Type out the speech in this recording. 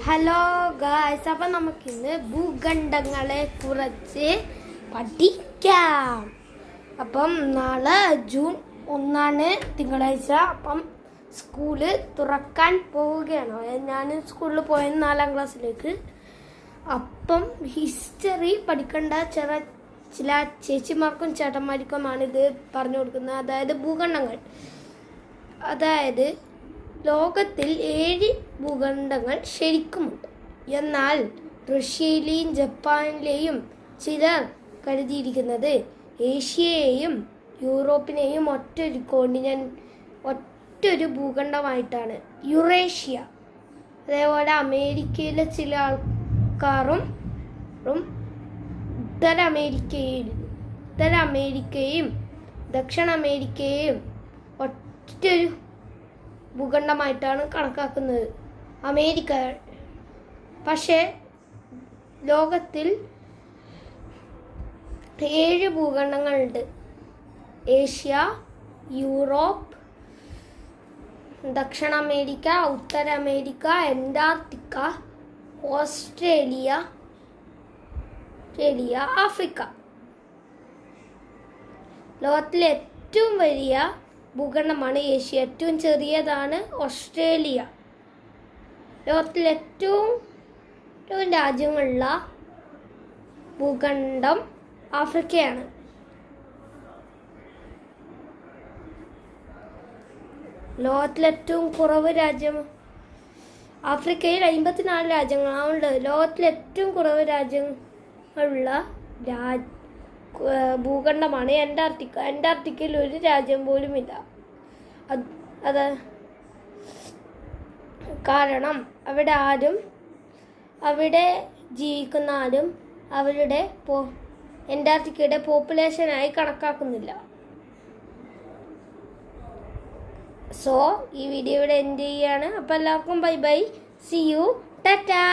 Hello guys, അപ്പം നമുക്കിന്ന് ഭൂഖണ്ഡങ്ങളെ കുറിച്ച് പഠിക്കാം. അപ്പം നാളെ ജൂൺ 1 തിങ്കളാഴ്ച. അപ്പം സ്കൂള് തുറക്കാൻ പോവുകയാണ്. ഞാൻ സ്കൂളിൽ പോയത് 4ാം ക്ലാസ്സിലേക്ക്. അപ്പം ഹിസ്റ്ററി പഠിക്കേണ്ട ചില ചേച്ചിമാർക്കും ചേട്ടന്മാർക്കുമാണ് ഇത് പറഞ്ഞു കൊടുക്കുന്നത്. അതായത് ഭൂഖണ്ഡങ്ങൾ, അതായത് ലോകത്തിൽ 7 ഭൂഖണ്ഡങ്ങൾ ശരിക്കുമുണ്ട്. എന്നാൽ റഷ്യയിലെയും ജപ്പാനിലെയും ചിലർ കരുതിയിരിക്കുന്നത് ഏഷ്യയെയും യൂറോപ്പിനെയും ഒറ്റൊരു ഭൂഖണ്ഡമായിട്ടാണ്, യുറേഷ്യ. അതേപോലെ അമേരിക്കയിലെ ചില ആൾക്കാരും ഉത്തര അമേരിക്കയും ദക്ഷിണ അമേരിക്കയും ഒറ്റൊരു ഭൂഖണ്ഡമായിട്ടാണ് കണക്കാക്കുന്നത്, അമേരിക്ക. പക്ഷേ ലോകത്തിൽ 7 ഭൂഖണ്ഡങ്ങളുണ്ട്. ഏഷ്യ, യൂറോപ്പ്, ദക്ഷിണ അമേരിക്ക, ഉത്തര അമേരിക്ക, അന്റാർട്ടിക്ക, ഓസ്ട്രേലിയ, ആഫ്രിക്ക. ലോകത്തിലെ ഏറ്റവും വലിയ ഭൂഖണ്ഡമാണ് ഏഷ്യ. ഏറ്റവും ചെറിയതാണ് ഓസ്ട്രേലിയ. ലോകത്തിലെ ഏറ്റവും രാജ്യങ്ങളുള്ള ഭൂഖണ്ഡം ആഫ്രിക്കയാണ്. ലോകത്തിലെ ഏറ്റവും കുറവ് രാജ്യം ആഫ്രിക്കയിൽ 54 രാജ്യങ്ങളാണ്. ലോകത്തിലെ ഏറ്റവും കുറവ് രാജ്യങ്ങളുള്ള ഭൂഖണ്ഡമാണ് അന്റാർട്ടിക്ക. അന്റാർട്ടിക്കയിൽ ഒരു രാജ്യം പോലും ഇല്ല. അത് കാരണം അവിടെ ജീവിക്കുന്ന ആരും അവരുടെ അന്റാർട്ടിക്കയുടെ പോപ്പുലേഷനായി കണക്കാക്കുന്നില്ല. സോ ഈ വീഡിയോ ഇവിടെ എൻഡ് ചെയ്യാണ്. അപ്പോൾ എല്ലാവർക്കും bye bye, see you, Tata.